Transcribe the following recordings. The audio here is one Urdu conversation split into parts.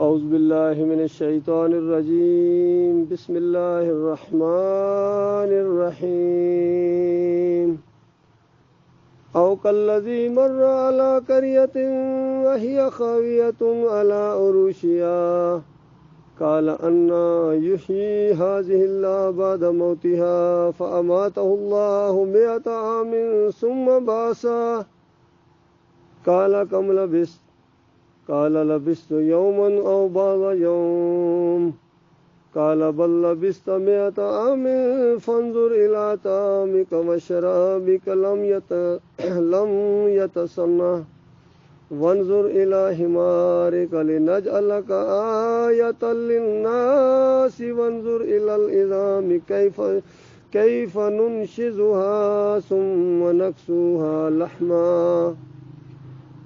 اعوذ باللہ من الشیطان الرجیم بسم اللہ الرحمن الرحیم او کالذی مر علی قریۃ وہی خاویۃ علی عروشها قال انا یحیی هذه اللہ بعد موتها فاماته اللہ 100 عام ثم بعثه قال کم لبثت قال لبثت يوما أو بعض يوم قال بل لبثت 100 عام فانظر إلى طعامك وشرابك لم يتسنه وانظر إلى حمارك لنجعلك آية للناس وانظر إلى العظام كيف ننشزها ثم نكسوها لحما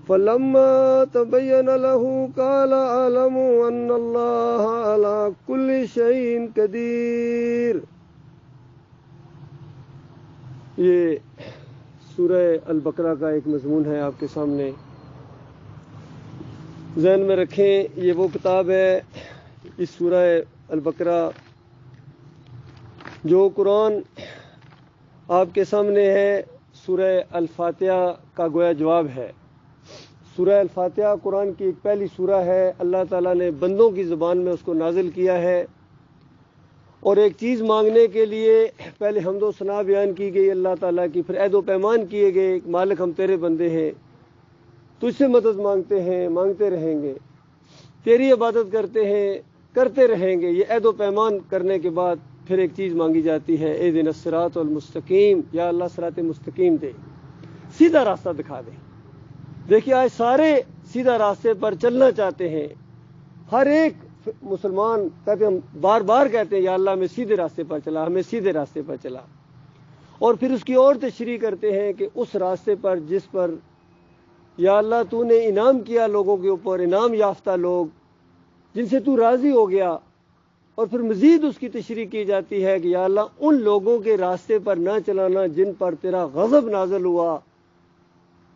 فلما تبين له قال اعلم ان الله على كل شيء قدير۔ یہ سورہ البقرہ کا ایک مضمون ہے آپ کے سامنے، ذہن میں رکھیں۔ یہ وہ کتاب ہے، اس سورہ البقرہ جو قرآن آپ کے سامنے ہے، سورہ الفاتحہ کا گویا جواب ہے۔ سورہ الفاتحہ قرآن کی ایک پہلی سورہ ہے، اللہ تعالیٰ نے بندوں کی زبان میں اس کو نازل کیا ہے، اور ایک چیز مانگنے کے لیے پہلے حمد و ثنا بیان کی گئی اللہ تعالیٰ کی، پھر عہد و پیمان کیے گئے، مالک ہم تیرے بندے ہیں، تجھ سے مدد مانگتے ہیں، مانگتے رہیں گے، تیری عبادت کرتے ہیں، کرتے رہیں گے۔ یہ عہد و پیمان کرنے کے بعد پھر ایک چیز مانگی جاتی ہے، اہدنا الصراط المستقیم، یا اللہ صراط مستقیم دے، سیدھا راستہ دکھا دے۔ دیکھیے آج سارے سیدھا راستے پر چلنا چاہتے ہیں، ہر ایک مسلمان کہتے ہیں، بار بار کہتے ہیں یا اللہ ہمیں سیدھے راستے پر چلا، ہمیں سیدھے راستے پر چلا، اور پھر اس کی اور تشریح کرتے ہیں کہ اس راستے پر جس پر یا اللہ تو نے انعام کیا لوگوں کے اوپر، انعام یافتہ لوگ جن سے تو راضی ہو گیا، اور پھر مزید اس کی تشریح کی جاتی ہے کہ یا اللہ ان لوگوں کے راستے پر نہ چلانا جن پر تیرا غضب نازل ہوا،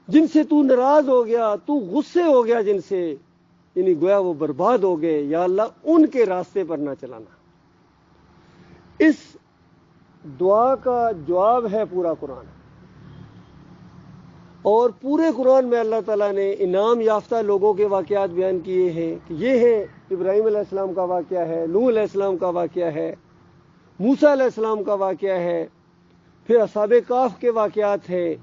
جن سے تو ناراض ہو گیا، تو غصے ہو گیا جن سے، یعنی گویا وہ برباد ہو گئے، یا اللہ ان کے راستے پر نہ چلانا۔ اس دعا کا جواب ہے پورا قرآن، اور پورے قرآن میں اللہ تعالیٰ نے انعام یافتہ لوگوں کے واقعات بیان کیے ہیں کہ یہ ہے ابراہیم علیہ السلام کا واقعہ ہے، نوح علیہ السلام کا واقعہ ہے، موسیٰ علیہ السلام کا واقعہ ہے، پھر اصحاب کہف کے واقعات ہیں،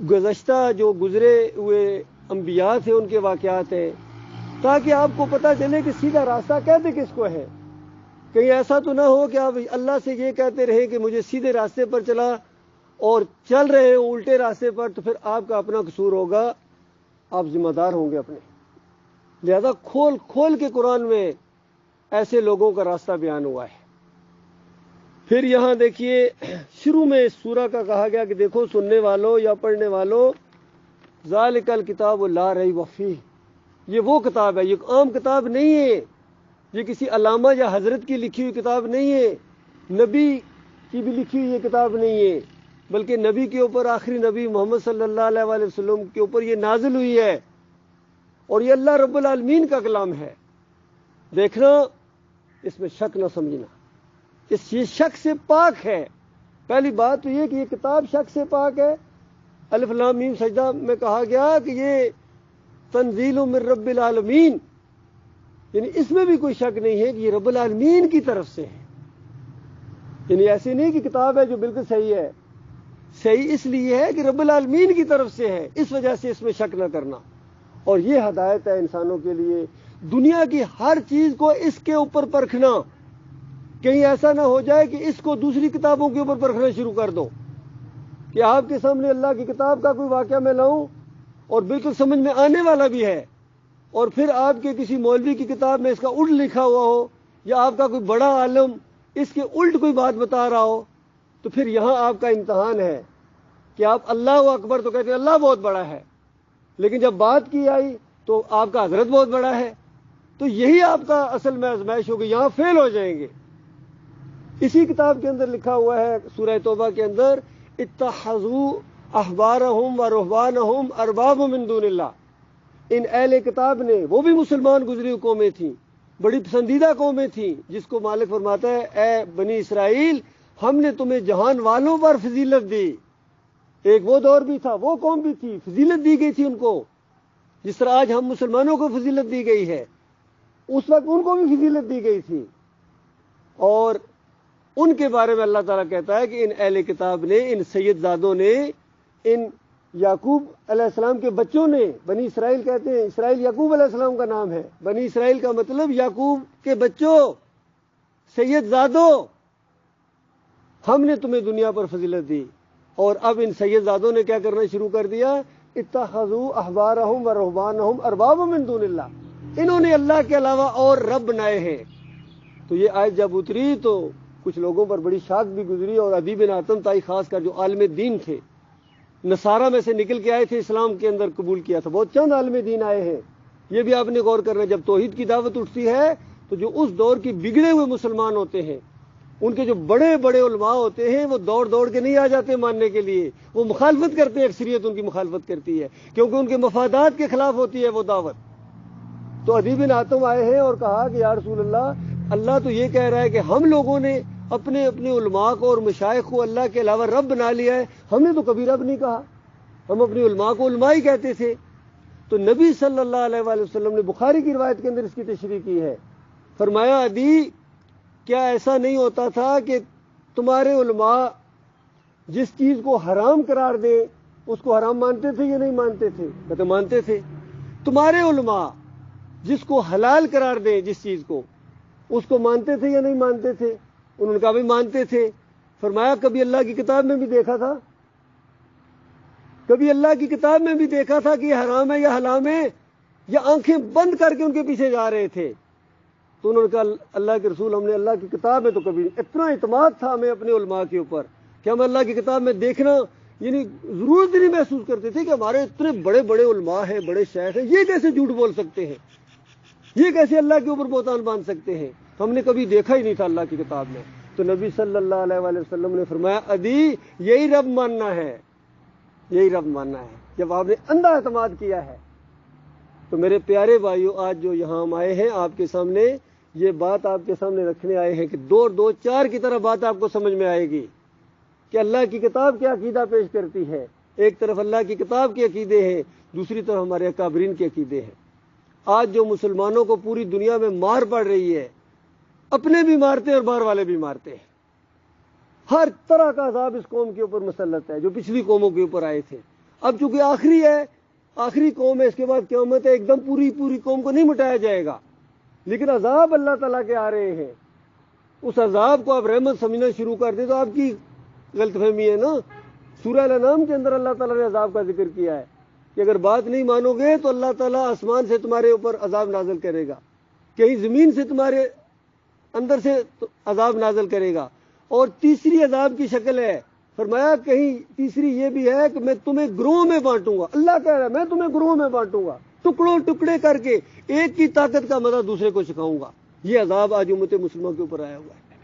گزشتہ جو گزرے ہوئے انبیاء تھے ان کے واقعات ہیں، تاکہ آپ کو پتہ چلے کہ سیدھا راستہ کہتے کس کو ہے۔ کہیں ایسا تو نہ ہو کہ آپ اللہ سے یہ کہتے رہیں کہ مجھے سیدھے راستے پر چلا، اور چل رہے ہوں الٹے راستے پر، تو پھر آپ کا اپنا قصور ہوگا، آپ ذمہ دار ہوں گے اپنے۔ لہذا کھول کھول کے قرآن میں ایسے لوگوں کا راستہ بیان ہوا ہے۔ پھر یہاں دیکھیے شروع میں اس سورہ کا کہا گیا کہ دیکھو سننے والوں یا پڑھنے والوں، ذالک الکتاب لا ریب فیہ، یہ وہ کتاب ہے، یہ عام کتاب نہیں ہے، یہ کسی علامہ یا حضرت کی لکھی ہوئی کتاب نہیں ہے، نبی کی بھی لکھی ہوئی یہ کتاب نہیں ہے، بلکہ نبی کے اوپر، آخری نبی محمد صلی اللہ علیہ وآلہ وسلم کے اوپر یہ نازل ہوئی ہے، اور یہ اللہ رب العالمین کا کلام ہے۔ دیکھنا، اس میں شک نہ سمجھنا، یہ شک سے پاک ہے۔ پہلی بات تو یہ کہ یہ کتاب شک سے پاک ہے۔ الف لام میم سجدہ میں کہا گیا کہ یہ تنزیل من رب العالمین، یعنی اس میں بھی کوئی شک نہیں ہے کہ یہ رب العالمین کی طرف سے ہے، یعنی ایسی نہیں کہ کتاب ہے جو بالکل صحیح ہے، صحیح اس لیے ہے کہ رب العالمین کی طرف سے ہے، اس وجہ سے اس میں شک نہ کرنا۔ اور یہ ہدایت ہے انسانوں کے لیے، دنیا کی ہر چیز کو اس کے اوپر پرکھنا، کہیں ایسا نہ ہو جائے کہ اس کو دوسری کتابوں کے اوپر پرکھنا شروع کر دو، کہ آپ کے سامنے اللہ کی کتاب کا کوئی واقعہ میں لاؤں اور بالکل سمجھ میں آنے والا بھی ہے، اور پھر آپ کے کسی مولوی کی کتاب میں اس کا الٹ لکھا ہوا ہو، یا آپ کا کوئی بڑا عالم اس کے الٹ کوئی بات بتا رہا ہو، تو پھر یہاں آپ کا امتحان ہے کہ آپ اللہ اکبر تو کہتے ہیں اللہ بہت بڑا ہے، لیکن جب بات کی آئی تو آپ کا حضرت بہت بڑا ہے، تو یہی آپ کا اصل میں آزمائش ہوگی، یہاں فیل ہو جائیں گے۔ اسی کتاب کے اندر لکھا ہوا ہے سورہ توبہ کے اندر، اتخذوا احبارہم و رہبانہم ارباب من دون اللہ، ان اہل کتاب نے، وہ بھی مسلمان گزری ہوئی قومیں تھیں، بڑی پسندیدہ قومیں تھیں، جس کو مالک فرماتا ہے اے بنی اسرائیل ہم نے تمہیں جہان والوں پر فضیلت دی۔ ایک وہ دور بھی تھا، وہ قوم بھی تھی، فضیلت دی گئی تھی ان کو، جس طرح آج ہم مسلمانوں کو فضیلت دی گئی ہے، اس وقت ان کو بھی فضیلت دی گئی تھی۔ اور ان کے بارے میں اللہ تعالیٰ کہتا ہے کہ ان اہل کتاب نے، ان سید زادوں نے، ان یعقوب علیہ السلام کے بچوں نے، بنی اسرائیل کہتے ہیں، اسرائیل یعقوب علیہ السلام کا نام ہے، بنی اسرائیل کا مطلب یعقوب کے بچوں، سید زادوں، ہم نے تمہیں دنیا پر فضیلت دی۔ اور اب ان سید زادوں نے کیا کرنا شروع کر دیا؟ اتخذوا احبارہم ورہبانہم اربابا من دون اللہ، انہوں نے اللہ کے علاوہ اور رب بنائے ہیں۔ تو یہ آیت جب اتری تو کچھ لوگوں پر بڑی شاک بھی گزری، اور عدی بن حاتم طائی خاص کر جو عالم دین تھے، نصارہ میں سے نکل کے آئے تھے، اسلام کے اندر قبول کیا تھا، بہت چند عالم دین آئے ہیں۔ یہ بھی آپ نے غور کرنا، جب توحید کی دعوت اٹھتی ہے تو جو اس دور کی بگڑے ہوئے مسلمان ہوتے ہیں، ان کے جو بڑے بڑے علماء ہوتے ہیں، وہ دوڑ دوڑ کے نہیں آ جاتے ماننے کے لیے، وہ مخالفت کرتے ہیں، اکثریت ان کی مخالفت کرتی ہے، کیونکہ ان کے مفادات کے خلاف ہوتی ہے وہ دعوت۔ تو عدی بن حاتم آئے ہیں اور کہا کہ یا رسول اللہ، اللہ تو یہ کہہ رہا ہے کہ ہم لوگوں نے اپنے اپنے علماء کو اور مشائخ کو اللہ کے علاوہ رب بنا لیا ہے، ہم نے تو کبھی رب نہیں کہا، ہم اپنی علماء کو علماء ہی کہتے تھے۔ تو نبی صلی اللہ علیہ وآلہ وسلم نے بخاری کی روایت کے اندر اس کی تشریح کی ہے، فرمایا عدی کیا ایسا نہیں ہوتا تھا کہ تمہارے علماء جس چیز کو حرام قرار دیں اس کو حرام مانتے تھے یا نہیں مانتے تھے؟ کہتے مانتے تھے۔ تمہارے علماء جس کو حلال قرار دیں جس چیز کو، اس کو مانتے تھے یا نہیں مانتے تھے؟ انہوں نے کہا بھی مانتے تھے۔ فرمایا کبھی اللہ کی کتاب میں بھی دیکھا تھا، کبھی اللہ کی کتاب میں بھی دیکھا تھا کہ یہ حرام ہے یا حلال ہے، یا آنکھیں بند کر کے ان کے پیچھے جا رہے تھے؟ تو انہوں نے کہا اللہ کے رسول، ہم نے اللہ کی کتاب میں تو کبھی، اتنا اعتماد تھا ہمیں اپنے علماء کے اوپر کہ ہم اللہ کی کتاب میں دیکھنا یعنی ضرورت نہیں محسوس کرتے تھے کہ ہمارے اتنے بڑے بڑے علماء ہیں، بڑے شیخ ہیں، یہ کیسے جھوٹ بول سکتے ہیں، یہ کیسے اللہ کے اوپر بہتان باندھ سکتے ہیں، ہم نے کبھی دیکھا ہی نہیں تھا اللہ کی کتاب میں۔ تو نبی صلی اللہ علیہ وآلہ وسلم نے فرمایا عدی یہی رب ماننا ہے، یہی رب ماننا ہے جب آپ نے اندھا اعتماد کیا ہے۔ تو میرے پیارے بھائیوں، آج جو یہاں ہم آئے ہیں آپ کے سامنے، یہ بات آپ کے سامنے رکھنے آئے ہیں کہ دو چار کی طرح بات آپ کو سمجھ میں آئے گی کہ اللہ کی کتاب کیا عقیدہ پیش کرتی ہے۔ ایک طرف اللہ کی کتاب کے عقیدے ہیں، دوسری طرف ہمارے اکابرین کے عقیدے ہیں۔ آج جو مسلمانوں کو پوری دنیا میں مار پڑ رہی ہے، اپنے بھی مارتے ہیں اور باہر والے بھی مارتے ہیں، ہر طرح کا عذاب اس قوم کے اوپر مسلط ہے جو پچھلی قوموں کے اوپر آئے تھے۔ اب چونکہ آخری ہے، آخری قوم ہے، اس کے بعد قیامت ہے، ایک دم پوری قوم کو نہیں مٹایا جائے گا، لیکن عذاب اللہ تعالیٰ کے آ رہے ہیں۔ اس عذاب کو آپ رحمت سمجھنا شروع کر دیں تو آپ کی غلط فہمی ہے نا۔ سورہ الانعام کے اندر اللہ تعالیٰ نے عذاب کا ذکر کیا ہے کہ اگر بات نہیں مانو گے تو اللہ تعالیٰ آسمان سے تمہارے اوپر عذاب نازل کرے گا، کہیں زمین سے تمہارے اندر سے عذاب نازل کرے گا، اور تیسری عذاب کی شکل ہے، فرمایا کہیں تیسری یہ بھی ہے کہ میں تمہیں گروہوں میں بانٹوں گا۔ اللہ کہہ رہا ہے میں تمہیں گروہوں میں بانٹوں گا، ٹکڑوں ٹکڑے کر کے ایک کی طاقت کا مزہ دوسرے کو سکھاؤں گا۔ یہ عذاب آج امت مسلمہ کے اوپر آیا ہوا ہے۔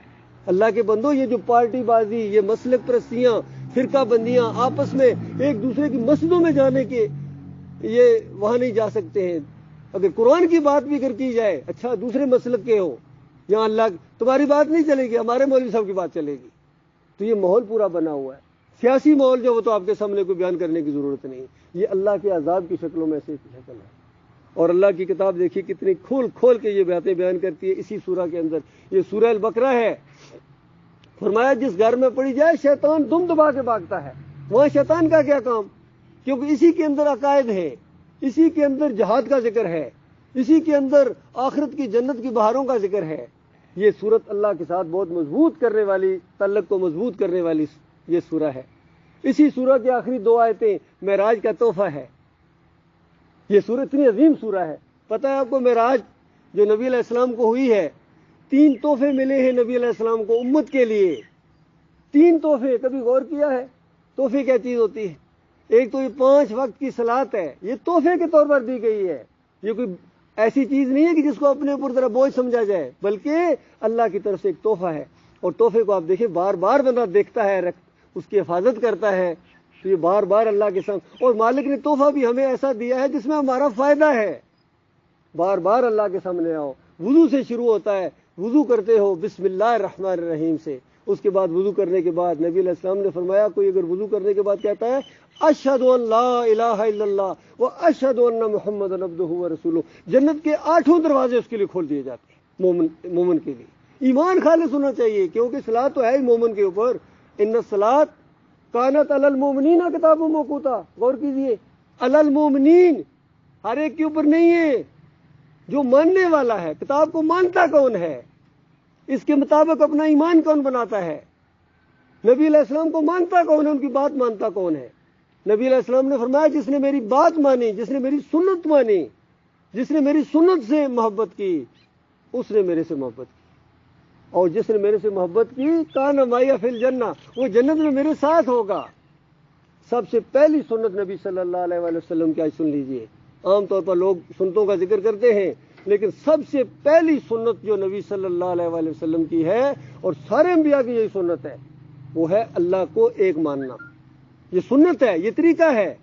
اللہ کے بندو، یہ جو پارٹی بازی، یہ مسلک پرستیاں، فرقہ بندیاں، آپس میں ایک دوسرے کی مسجدوں میں جانے کے، یہ وہاں نہیں جا سکتے ہیں۔ اگر قرآن کی بات بھی اگر کی جائے، اچھا دوسرے مسلک کے ہو، یہاں اللہ تمہاری بات نہیں چلے گی، ہمارے مولوی صاحب کی بات چلے گی۔ تو یہ ماحول پورا بنا ہوا ہے، سیاسی ماحول جو وہ تو آپ کے سامنے کوئی بیان کرنے کی ضرورت نہیں، یہ اللہ کے عذاب کی شکلوں میں سے ایک شکل ہے۔ اور اللہ کی کتاب دیکھیے کتنی کھول کھول کے یہ باتیں بیان کرتی ہے اسی سورہ کے اندر۔ یہ سورہ البقرہ ہے۔ فرمایا جس گھر میں پڑی جائے شیطان دم دبا کے بھاگتا ہے، وہاں شیطان کا کیا کام، کیونکہ اسی کے اندر عقائد ہے، اسی کے اندر جہاد کا ذکر ہے، اسی کے اندر آخرت کی جنت کی بہاروں کا ذکر ہے۔ یہ سورت اللہ کے ساتھ بہت مضبوط کرنے والی، تعلق کو مضبوط کرنے والی یہ سورہ ہے۔ اسی سورہ کی آخری 2 آیتیں معراج کا تحفہ ہے۔ یہ سورہ اتنی عظیم سورہ ہے۔ پتہ ہے آپ کو معراج جو نبی علیہ السلام کو ہوئی ہے، 3 تحفے ملے ہیں نبی علیہ السلام کو امت کے لیے۔ 3 تحفے، کبھی غور کیا ہے تحفے کیا چیز ہوتی ہے؟ ایک تو یہ 5 وقت کی صلاۃ ہے، یہ تحفے کے طور پر دی گئی ہے۔ یہ کوئی ایسی چیز نہیں ہے کہ جس کو اپنے اوپر ذرا بوجھ سمجھا جائے، بلکہ اللہ کی طرف سے ایک تحفہ ہے۔ اور تحفے کو آپ دیکھیں، بار بار بندہ دیکھتا ہے، اس کی حفاظت کرتا ہے، تو یہ بار بار اللہ کے سامنے، اور مالک نے تحفہ بھی ہمیں ایسا دیا ہے جس میں ہمارا فائدہ ہے۔ بار بار اللہ کے سامنے آؤ، وضو سے شروع ہوتا ہے، وضو کرتے ہو بسم اللہ الرحمن الرحیم سے، اس کے بعد وضو کرنے کے بعد نبی علیہ السلام نے فرمایا کوئی اگر وضو کرنے کے بعد کہتا ہے اشہد ان لا الہ الا اللہ و اشہد ان محمد عبدہ و رسولہ، جنت کے 8 دروازے اس کے لیے کھول دیے جاتے ہیں مومن کے لیے۔ ایمان خالص ہونا چاہیے، کیونکہ صلاۃ تو ہے ہی مومن کے اوپر، ان الصلاۃ کانت علی المؤمنین کتاب موقوتا، غور کیجئے، علی المؤمنین، ہر ایک کے اوپر نہیں ہے، جو ماننے والا ہے۔ کتاب کو مانتا کون ہے؟ اس کے مطابق اپنا ایمان کون بناتا ہے؟ نبی علیہ السلام کو مانتا کون ہے؟ ان کی بات مانتا کون ہے؟ نبی علیہ السلام نے فرمایا جس نے میری بات مانی، جس نے میری سنت مانی، جس نے میری سنت سے محبت کی، اس نے میرے سے محبت کی، اور جس نے میرے سے محبت کی کان معی فی الجنہ، وہ جنت میں میرے ساتھ ہوگا۔ سب سے پہلی سنت نبی صلی اللہ علیہ وآلہ وسلم کی، آج سن لیجئے۔ عام طور پر لوگ سنتوں کا ذکر کرتے ہیں، لیکن سب سے پہلی سنت جو نبی صلی اللہ علیہ وآلہ وسلم کی ہے، اور سارے انبیاء کی یہی سنت ہے، وہ ہے اللہ کو ایک ماننا۔ یہ سنت ہے، یہ طریقہ ہے،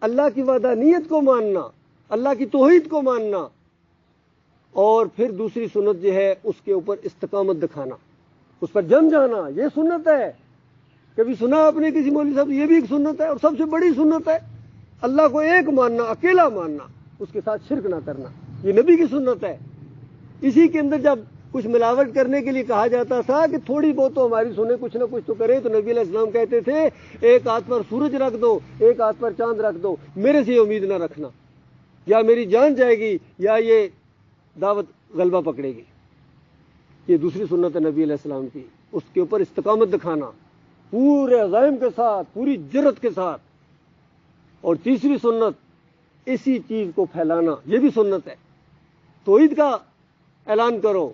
اللہ کی وحدانیت کو ماننا، اللہ کی توحید کو ماننا، اور پھر دوسری سنت جو ہے اس کے اوپر استقامت دکھانا، اس پر جم جانا، یہ سنت ہے۔ کبھی سنا آپ نے کسی مولوی صاحب؟ یہ بھی ایک سنت ہے، اور سب سے بڑی سنت ہے اللہ کو ایک ماننا، اکیلا ماننا، اس کے ساتھ شرک نہ کرنا، یہ نبی کی سنت ہے۔ اسی کے اندر جب کچھ ملاوٹ کرنے کے لیے کہا جاتا تھا کہ تھوڑی بہت تو ہماری سنیں، کچھ نہ کچھ تو کریں، تو نبی علیہ السلام کہتے تھے ایک ہاتھ پر سورج رکھ دو، ایک ہاتھ پر چاند رکھ دو، میرے سے یہ امید نہ رکھنا، یا میری جان جائے گی یا یہ دعوت غلبہ پکڑے گی۔ یہ دوسری سنت ہے نبی علیہ السلام کی، اس کے اوپر استقامت دکھانا پورے عزائم کے ساتھ، پوری جرت کے ساتھ۔ اور تیسری سنت اسی چیز کو پھیلانا، یہ بھی سنت ہے، توحید کا اعلان کرو،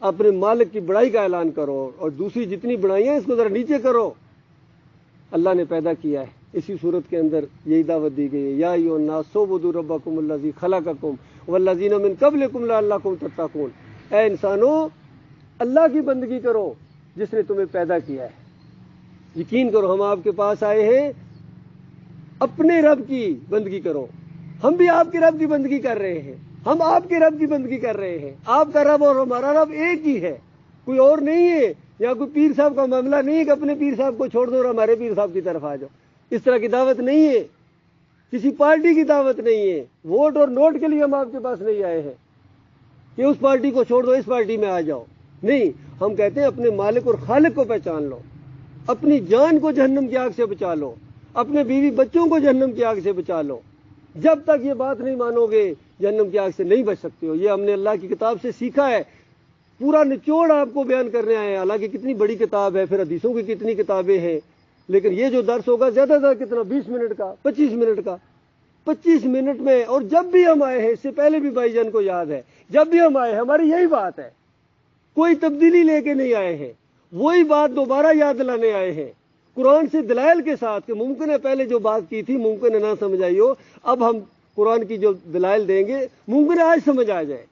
اپنے مالک کی بڑائی کا اعلان کرو، اور دوسری جتنی بڑائیاں اس کو ذرا نیچے کرو۔ اللہ نے پیدا کیا ہے، اسی صورت کے اندر یہی دعوت دی گئی ہے، یا ایھا الناس اعبدوا ربکم الذی خلقکم والذین من قبلکم لعلکم تتقون، اے انسانوں اللہ کی بندگی کرو جس نے تمہیں پیدا کیا ہے۔ یقین کرو ہم آپ کے پاس آئے ہیں، اپنے رب کی بندگی کرو، ہم بھی آپ کے رب کی بندگی کر رہے ہیں، ہم آپ کے رب کی بندگی کر رہے ہیں۔ آپ کا رب اور ہمارا رب ایک ہی ہے، کوئی اور نہیں ہے۔ یا کوئی پیر صاحب کا معاملہ نہیں ہے کہ اپنے پیر صاحب کو چھوڑ دو اور ہمارے پیر صاحب کی طرف آ جاؤ، اس طرح کی دعوت نہیں ہے، کسی پارٹی کی دعوت نہیں ہے، ووٹ اور نوٹ کے لیے ہم آپ کے پاس نہیں آئے ہیں کہ اس پارٹی کو چھوڑ دو اس پارٹی میں آ جاؤ، نہیں، ہم کہتے ہیں اپنے مالک اور خالق کو پہچان لو، اپنی جان کو جہنم کی آگ سے بچا لو، اپنے بیوی بچوں کو جہنم کی آگ سے بچا لو۔ جب تک یہ بات نہیں مانو گے جہنم کی آگ سے نہیں بچ سکتے ہو۔ یہ ہم نے اللہ کی کتاب سے سیکھا ہے، پورا نچوڑ آپ کو بیان کرنے آئے ہیں۔ حالانکہ کتنی بڑی کتاب ہے، پھر حدیثوں کی کتنی کتابیں ہیں، لیکن یہ جو درس ہوگا زیادہ زیادہ کتنا، 20 منٹ کا، 25 منٹ کا، 25 منٹ میں۔ اور جب بھی ہم آئے ہیں، اس سے پہلے بھی بھائی جان کو یاد ہے، جب بھی ہم آئے ہیں ہماری یہی بات ہے، کوئی تبدیلی لے کے نہیں آئے ہیں، وہی بات دوبارہ یاد دلانے آئے ہیں، قرآن سے دلائل کے ساتھ، کہ ممکن ہے پہلے جو بات کی تھی ممکن ہے نہ سمجھ آئی ہو، اب ہم قرآن کی جو دلائل دیں گے ممکن ہے آج سمجھ آ جائے۔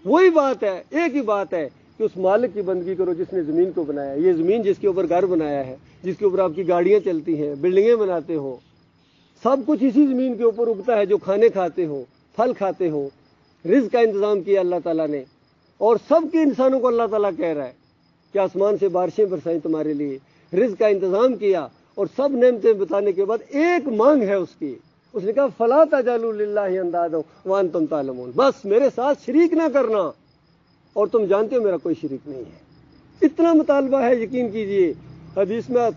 وہی بات ہے، ایک ہی بات ہے کہ اس مالک کی بندگی کرو جس نے زمین کو بنایا ہے، یہ زمین جس کے اوپر گھر بنایا ہے، جس کے اوپر آپ کی گاڑیاں چلتی ہیں، بلڈنگیں بناتے ہو، سب کچھ اسی زمین کے اوپر اگتا ہے، جو کھانے کھاتے ہو، پھل کھاتے ہو، رزق کا انتظام کیا اللہ تعالیٰ نے، اور سب کے انسانوں کو اللہ تعالیٰ کہہ رہا ہے کہ آسمان سے بارشیں برسائیں تمہارے لیے، رزق کا انتظام کیا، اور سب نعمتیں بتانے کے بعد ایک مانگ ہے اس کی، اس نے کہا فلا تجعلوا للہ اندادا وانتم تعلمون، بس میرے ساتھ شریک نہ کرنا، اور تم جانتے ہو میرا کوئی شریک نہیں ہے۔ اتنا مطالبہ ہے، یقین کیجئے۔ حدیث میں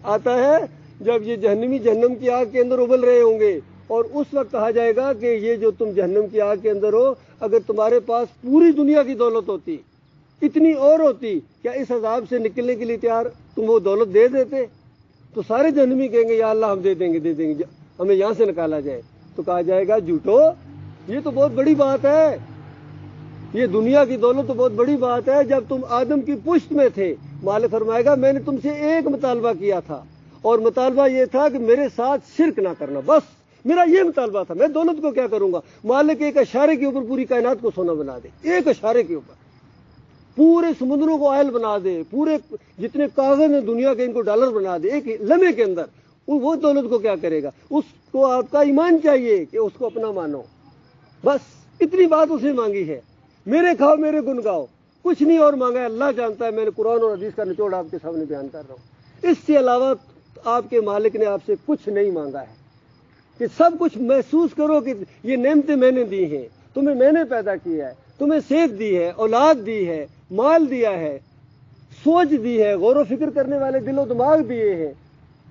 آتا ہے جب یہ جہنمی جہنم کی آگ کے اندر ابل رہے ہوں گے، اور اس وقت کہا جائے گا کہ یہ جو تم جہنم کی آگ کے اندر ہو، اگر تمہارے پاس پوری دنیا کی دولت ہوتی، اتنی اور ہوتی، کیا اس عذاب سے نکلنے کے لیے تیار تم وہ دولت دے دیتے؟ تو سارے جہنمی کہیں گے یا اللہ ہم دے دیں گے، ہمیں یہاں سے نکالا جائے۔ تو کہا جائے گا جھوٹو، یہ تو بہت بڑی بات ہے، یہ دنیا کی دولت تو بہت بڑی بات ہے، جب تم آدم کی پشت میں تھے، مالک فرمائے گا میں نے تم سے ایک مطالبہ کیا تھا، اور مطالبہ یہ تھا کہ میرے ساتھ شرک نہ کرنا، بس میرا یہ مطالبہ تھا، میں دولت کو کیا کروں گا؟ مالک ایک اشارے کے اوپر پوری کائنات کو سونا بنا دے، ایک اشارے کے اوپر، پورے سمندروں کو آئل بنا دے، پورے جتنے کاغذ ہیں دنیا کے ان کو ڈالر بنا دے ایک لمحے کے اندر، وہ دولت کو کیا کرے گا؟ اس کو آپ کا ایمان چاہیے کہ اس کو اپنا مانو، بس اتنی بات اسے مانگی ہے، میرے کھاؤ میرے گن گاؤ، کچھ نہیں اور مانگا ہے، اللہ جانتا ہے۔ میں نے قرآن اور حدیث کا نچوڑ آپ کے سامنے بیان کر رہا ہوں، اس سے علاوہ آپ کے مالک نے آپ سے کچھ نہیں مانگا ہے، کہ سب کچھ محسوس کرو کہ یہ نعمتیں میں نے دی ہیں، تمہیں میں نے پیدا کیا ہے، تمہیں صحت دی ہے، اولاد دی ہے، مال دیا ہے، سوچ دی ہے، غور و فکر کرنے والے دل و دماغ دیے ہیں۔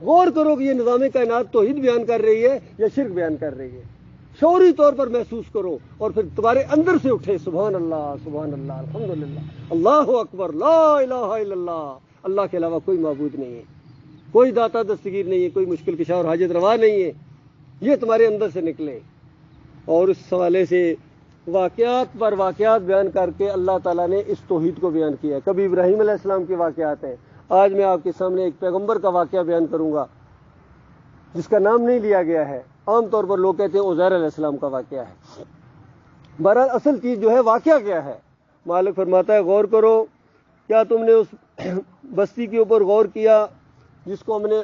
غور کرو کہ یہ نظام کائنات توحید بیان کر رہی ہے یا شرک بیان کر رہی ہے، شعوری طور پر محسوس کرو، اور پھر تمہارے اندر سے اٹھے سبحان اللہ الحمدللہ اللہ اکبر لا الہ الا اللہ، اللہ کے علاوہ کوئی معبود نہیں ہے، کوئی داتا دستگیر نہیں ہے، کوئی مشکل کشا اور حاجت روا نہیں ہے، یہ تمہارے اندر سے نکلے۔ اور اس حوالے سے واقعات پر واقعات بیان کر کے اللہ تعالیٰ نے اس توحید کو بیان کیا ہے۔ کبھی ابراہیم علیہ السلام کے واقعات ہیں، آج میں آپ کے سامنے ایک پیغمبر کا واقعہ بیان کروں گا جس کا نام نہیں لیا گیا ہے، عام طور پر لوگ کہتے ہیں عزیر علیہ السلام کا واقعہ ہے، بہرحال اصل چیز جو ہے واقعہ کیا ہے؟ مالک فرماتا ہے غور کرو، کیا تم نے اس بستی کے اوپر غور کیا جس کو ہم نے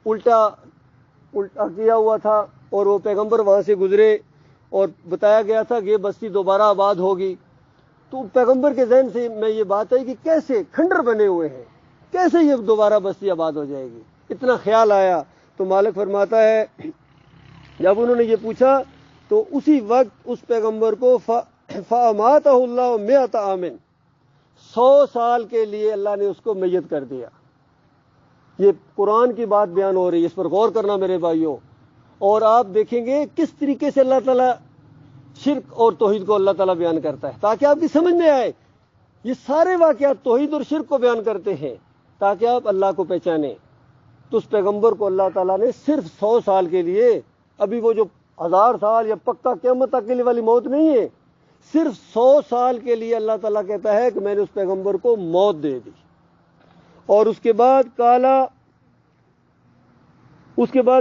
الٹا کیا ہوا تھا، اور وہ پیغمبر وہاں سے گزرے اور بتایا گیا تھا کہ یہ بستی دوبارہ آباد ہوگی، تو پیغمبر کے ذہن سے میں یہ بات ہے کہ کیسے کھنڈر بنے ہوئے ہیں، کیسے یہ دوبارہ بستی آباد ہو جائے گی، اتنا خیال آیا۔ تو مالک فرماتا ہے جب انہوں نے یہ پوچھا تو اسی وقت اس پیغمبر کو فَأَمَاتَهُ اللَّهُ مِئَةَ عَامٍ، 100 سال کے لیے اللہ نے اس کو میت کر دیا۔ یہ قرآن کی بات بیان ہو رہی ہے، اس پر غور کرنا میرے بھائیوں، اور آپ دیکھیں گے کس طریقے سے اللہ تعالیٰ شرک اور توحید کو اللہ تعالیٰ بیان کرتا ہے، تاکہ آپ کی سمجھ میں آئے۔ یہ سارے واقعات توحید اور شرک کو بیان کرتے ہیں تاکہ آپ اللہ کو پہچانیں۔ تو اس پیغمبر کو اللہ تعالیٰ نے صرف 100 سال کے لیے، ابھی وہ جو 1000 سال یا پکا قیامت تک کے لیے والی موت نہیں ہے، صرف 100 سال کے لیے اللہ تعالیٰ کہتا ہے کہ میں نے اس پیغمبر کو موت دے دی۔ اور اس کے بعد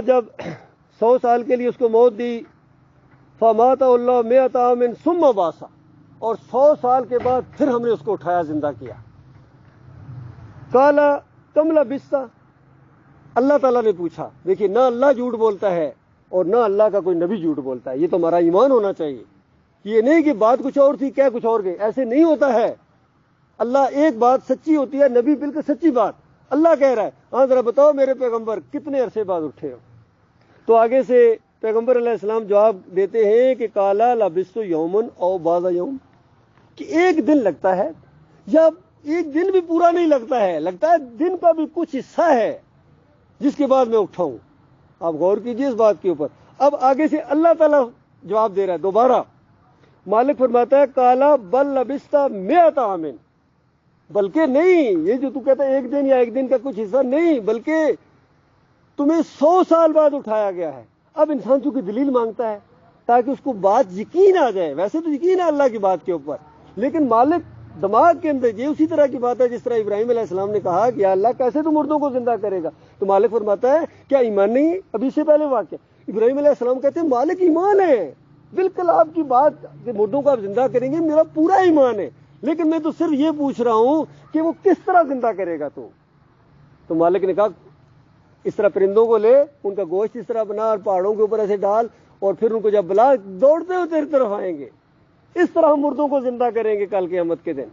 جب 100 سال کے لیے اس کو موت دی، فَأَمَاتَهُ اللَّهُ مِئَةَ عَامٍ ثُمَّ بَعَثَ، اور 100 سال کے بعد پھر ہم نے اس کو اٹھایا، زندہ کیا۔ قَالَ كَمْ لَبِثْتَ، اللہ تعالیٰ نے پوچھا۔ دیکھیے نہ اللہ جھوٹ بولتا ہے اور نہ اللہ کا کوئی نبی جھوٹ بولتا ہے، یہ تو ہمارا ایمان ہونا چاہیے، یہ نہیں کہ بات کچھ اور تھی کیا کچھ اور گئے، ایسے نہیں ہوتا ہے۔ اللہ ایک بات سچی ہوتی ہے، نبی بالکل سچی بات اللہ کہہ رہا ہے، ہاں ذرا بتاؤ میرے پیغمبر کتنے عرصے بعد اٹھے ہو؟ تو آگے سے پیغمبر علیہ السلام جواب دیتے ہیں کہ قَالَ لَبِثْتُ يَوْمًا أَوْ بَعْضَ يَوْمٍ، کہ ایک دن لگتا ہے، یا ایک دن بھی پورا نہیں لگتا ہے، لگتا ہے دن کا بھی کچھ حصہ ہے جس کے بعد میں اٹھا ہوں۔ آپ غور کیجئے اس بات کے اوپر۔ اب آگے سے اللہ تعالیٰ جواب دے رہا ہے دوبارہ۔ مالک فرماتا ہے قَالَ بَل لَبِثْتَ مِئَةَ عَامٍ، بلکہ نہیں، یہ جو تو کہتا ہے ایک دن یا ایک دن کا کچھ حصہ نہیں، بلکہ تمہیں 100 سال بعد اٹھایا گیا ہے۔ اب انسان چونکہ دلیل مانگتا ہے تاکہ اس کو بات یقین آ جائے، ویسے تو یقین ہے اللہ کی بات کے اوپر، لیکن مالک دماغ کے اندر یہ اسی طرح کی بات ہے جس طرح ابراہیم علیہ السلام نے کہا کہ یا اللہ کیسے تو مردوں کو زندہ کرے گا؟ تو مالک فرماتا ہے کیا ایمان نہیں ہے؟ ابھی سے پہلے واقعہ ابراہیم علیہ السلام کہتے ہیں مالک ایمان ہے، بالکل آپ کی بات کہ مردوں کو آپ زندہ کریں گے میرا پورا ایمان ہے، لیکن میں تو صرف یہ پوچھ رہا ہوں کہ وہ کس طرح زندہ کرے گا تو مالک نے کہا اس طرح پرندوں کو لے، ان کا گوشت اس طرح بنا اور پہاڑوں کے اوپر ایسے ڈال، اور پھر ان کو جب بلا دوڑتے ہوئے تیری طرف آئیں گے، اس طرح ہم مردوں کو زندہ کریں گے کل قیامت کے دن،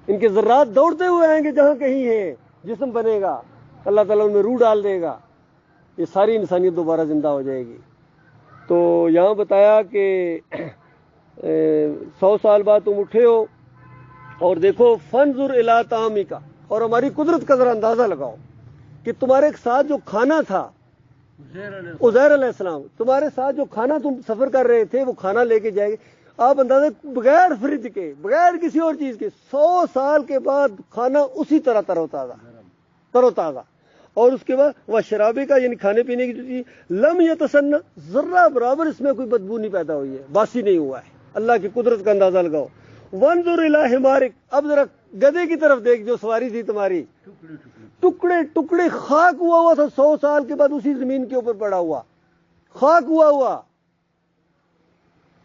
ان کے ذرات دوڑتے ہوئے آئیں گے جہاں کہیں ہیں، جسم بنے گا، اللہ تعالیٰ ان میں روح ڈال دے گا، یہ ساری انسانیت دوبارہ زندہ ہو جائے گی۔ تو یہاں بتایا کہ 100 سال بعد تم اٹھے ہو، اور دیکھو فنظر الی طعامک، اور ہماری قدرت کا ذرا اندازہ لگاؤ کہ تمہارے ساتھ جو کھانا تھا، عزیر علیہ السلام تمہارے ساتھ جو کھانا تم سفر کر رہے تھے وہ کھانا لے کے جائے گے، آپ اندازہ بغیر فریج کے بغیر کسی اور چیز کے 100 سال کے بعد کھانا اسی طرح تر و تازہ، اور اس کے بعد وہ شرابی کا یعنی کھانے پینے کی جو چیز لم یتسنہ، ذرہ برابر اس میں کوئی بدبو نہیں پیدا ہوئی ہے، باسی نہیں ہوا ہے، اللہ کی قدرت کا اندازہ لگاؤ۔ وانظر الی حمارک، اب ذرا گدھے کی طرف دیکھ جو سواری تھی تمہاری، ٹکڑے ٹکڑے خاک ہوا تھا، 100 سال کے بعد اسی زمین کے اوپر پڑا ہوا خاک ہوا۔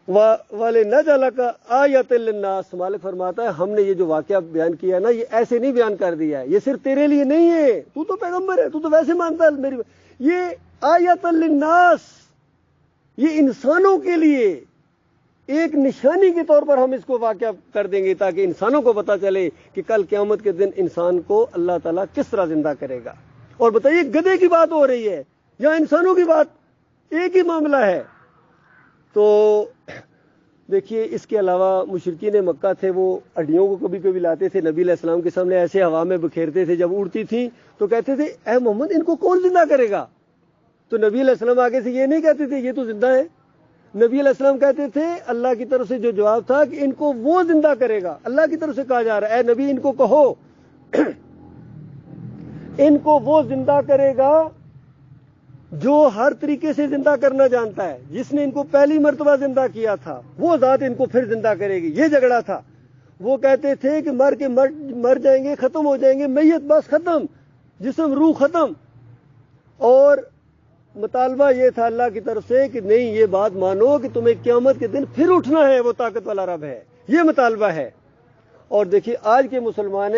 والے نہ جالا کا آیت للناس، مالک فرماتا ہے ہم نے یہ جو واقعہ بیان کیا ہے نا، یہ ایسے نہیں بیان کر دیا ہے، یہ صرف تیرے لیے نہیں ہے، تو تو پیغمبر ہے، تو تو ویسے مانتا ہے میری، یہ آیت للناس، یہ انسانوں کے لیے ایک نشانی کے طور پر ہم اس کو واقعہ کر دیں گے، تاکہ انسانوں کو پتا چلے کہ کل قیامت کے دن انسان کو اللہ تعالیٰ کس طرح زندہ کرے گا۔ اور بتائیے گدھے کی بات ہو رہی ہے یا انسانوں کی بات، ایک ہی معاملہ ہے۔ تو دیکھیے اس کے علاوہ مشرکین مکہ تھے، وہ ہڈیوں کو کبھی کبھی لاتے تھے نبی علیہ السلام کے سامنے، ایسے ہوا میں بکھیرتے تھے، جب اڑتی تھی تو کہتے تھے اے محمد ان کو کون زندہ کرے گا؟ تو نبی علیہ السلام آگے سے یہ نہیں کہتے تھے یہ تو زندہ ہے، نبی علیہ السلام کہتے تھے اللہ کی طرف سے جو جواب تھا کہ ان کو وہ زندہ کرے گا، اللہ کی طرف سے کہا جا رہا ہے اے نبی ان کو کہو ان کو وہ زندہ کرے گا جو ہر طریقے سے زندہ کرنا جانتا ہے، جس نے ان کو پہلی مرتبہ زندہ کیا تھا وہ ذات ان کو پھر زندہ کرے گی۔ یہ جھگڑا تھا، وہ کہتے تھے کہ مر جائیں گے، ختم ہو جائیں گے، میت بس ختم، جسم روح ختم، اور مطالبہ یہ تھا اللہ کی طرف سے کہ نہیں یہ بات مانو کہ تمہیں قیامت کے دن پھر اٹھنا ہے، وہ طاقت والا رب ہے، یہ مطالبہ ہے۔ اور دیکھیے آج کے مسلمان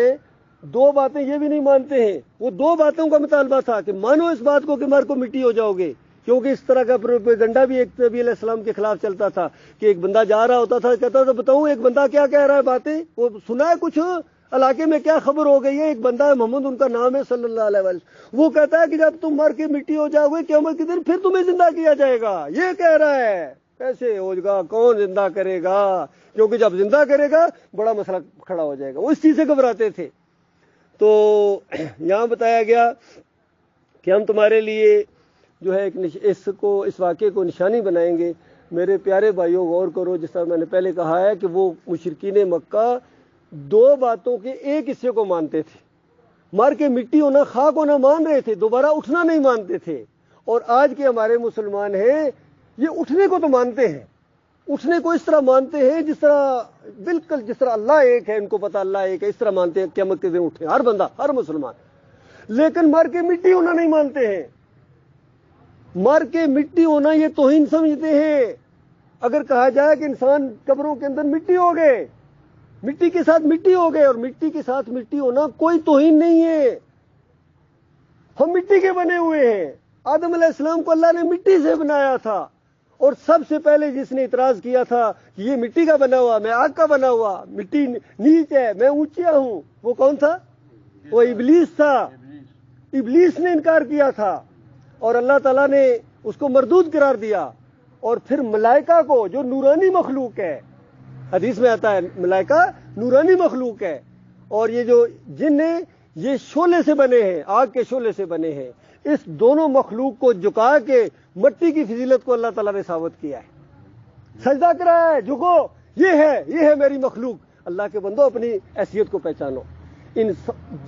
دو باتیں یہ بھی نہیں مانتے ہیں، وہ دو باتوں کا مطالبہ تھا کہ مانو اس بات کو کہ مر کو مٹی ہو جاؤ گے، کیونکہ اس طرح کا پروپیگنڈا بھی ایک نبی علیہ السلام کے خلاف چلتا تھا کہ ایک بندہ جا رہا ہوتا تھا، کہتا تھا بتاؤں ایک بندہ کیا کہہ رہا ہے باتیں، وہ سنا ہے کچھ علاقے میں کیا خبر ہو گئی ہے، ایک بندہ ہے محمد ان کا نام ہے صلی اللہ علیہ وسلم، وہ کہتا ہے کہ جب تم مر کے مٹی ہو جاؤ گے قیامت کے دن پھر تمہیں زندہ کیا جائے گا، یہ کہہ رہا ہے۔ کیسے ہو گا، کون زندہ کرے گا؟ کیونکہ جب زندہ کرے گا بڑا مسئلہ کھڑا ہو جائے گا، وہ اس چیز سے گھبراتے تھے۔ تو یہاں بتایا گیا کہ ہم تمہارے لیے جو ہے اس واقعے کو نشانی بنائیں گے۔ میرے پیارے بھائیوں غور کرو، جس طرح میں نے پہلے کہا ہے کہ وہ مشرکین مکہ دو باتوں کے ایک حصے کو مانتے تھے، مر کے مٹی ہونا، خاک ہونا مان رہے تھے، دوبارہ اٹھنا نہیں مانتے تھے۔ اور آج کے ہمارے مسلمان ہیں یہ اٹھنے کو تو مانتے ہیں، اٹھنے کو اس طرح مانتے ہیں جس طرح بالکل جس طرح اللہ ایک ہے، ان کو پتا اللہ ایک ہے، اس طرح مانتے ہیں قیامت کے دن اٹھے ہر بندہ ہر مسلمان، لیکن مر کے مٹی ہونا نہیں مانتے ہیں۔ مر کے مٹی ہونا یہ توہین سمجھتے ہیں۔ اگر کہا جائے کہ انسان قبروں کے اندر مٹی ہو گئے، مٹی کے ساتھ مٹی ہو گئے، اور مٹی کے ساتھ مٹی ہونا کوئی توہین نہیں ہے، ہم مٹی کے بنے ہوئے ہیں۔ آدم علیہ السلام کو اللہ نے مٹی سے بنایا تھا، اور سب سے پہلے جس نے اعتراض کیا تھا کہ یہ مٹی کا بنا ہوا، میں آگ کا بنا ہوا، مٹی نیچ ہے میں اونچا ہوں، وہ کون تھا؟ وہ ابلیس تھا۔ ابلیس نے انکار کیا تھا اور اللہ تعالیٰ نے اس کو مردود قرار دیا۔ اور پھر ملائکہ کو جو نورانی مخلوق ہے، حدیث میں آتا ہے ملائکہ نورانی مخلوق ہے، اور یہ جو جن ہیں یہ شعلے سے بنے ہیں، آگ کے شعلے سے بنے ہیں، اس دونوں مخلوق کو جھکا کے مٹی کی فضیلت کو اللہ تعالیٰ نے ثابت کیا ہے، سجدہ کرایا ہے، جھکو، یہ ہے میری مخلوق۔ اللہ کے بندو اپنی حیثیت کو پہچانو،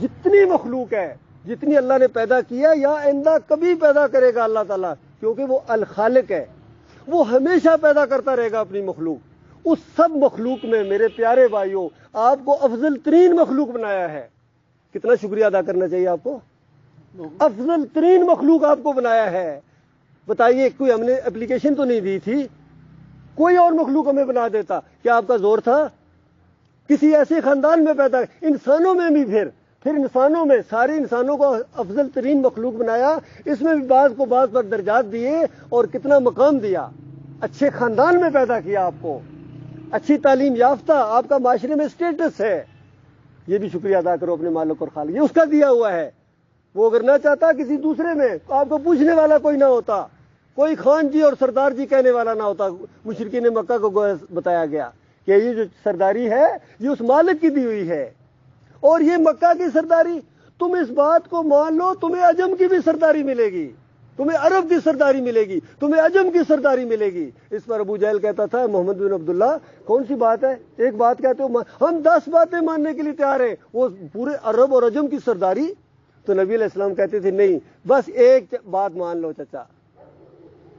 جتنی مخلوق ہے، جتنی اللہ نے پیدا کیا یا آئندہ کبھی پیدا کرے گا اللہ تعالیٰ، کیونکہ وہ الخالق ہے، وہ ہمیشہ پیدا کرتا رہے گا اپنی مخلوق۔ اس سب مخلوق میں میرے پیارے بھائیوں آپ کو افضل ترین مخلوق بنایا ہے۔ کتنا شکریہ ادا کرنا چاہیے آپ کو، افضل ترین مخلوق آپ کو بنایا ہے۔ بتائیے کوئی ہم نے اپلیکیشن تو نہیں دی تھی، کوئی اور مخلوق ہمیں بنا دیتا، کیا آپ کا زور تھا؟ کسی ایسے خاندان میں پیدا، انسانوں میں بھی پھر انسانوں میں سارے انسانوں کو افضل ترین مخلوق بنایا، اس میں بھی بعض کو بعض پر درجات دیے اور کتنا مقام دیا، اچھے خاندان میں پیدا کیا آپ کو، اچھی تعلیم یافتہ، آپ کا معاشرے میں اسٹیٹس ہے، یہ بھی شکریہ ادا کرو اپنے مالک اور خالق، یہ اس کا دیا ہوا ہے۔ وہ اگر نہ چاہتا کسی دوسرے میں تو آپ کو پوچھنے والا کوئی نہ ہوتا، کوئی خان جی اور سردار جی کہنے والا نہ ہوتا۔ مشرکین مکہ کو بتایا گیا کہ یہ جو سرداری ہے یہ اس مالک کی دی ہوئی ہے، اور یہ مکہ کی سرداری، تم اس بات کو مان لو تمہیں عجم کی بھی سرداری ملے گی، تمہیں عرب کی سرداری ملے گی، تمہیں عجم کی سرداری ملے گی۔ اس پر ابو جہل کہتا تھا محمد بن عبداللہ کون سی بات ہے، ایک بات کہتے ہو، ہم 10 باتیں ماننے کے لیے تیار ہیں، وہ پورے عرب اور عجم کی سرداری۔ تو نبی علیہ السلام کہتے تھے نہیں، بس ایک بات مان لو چچا،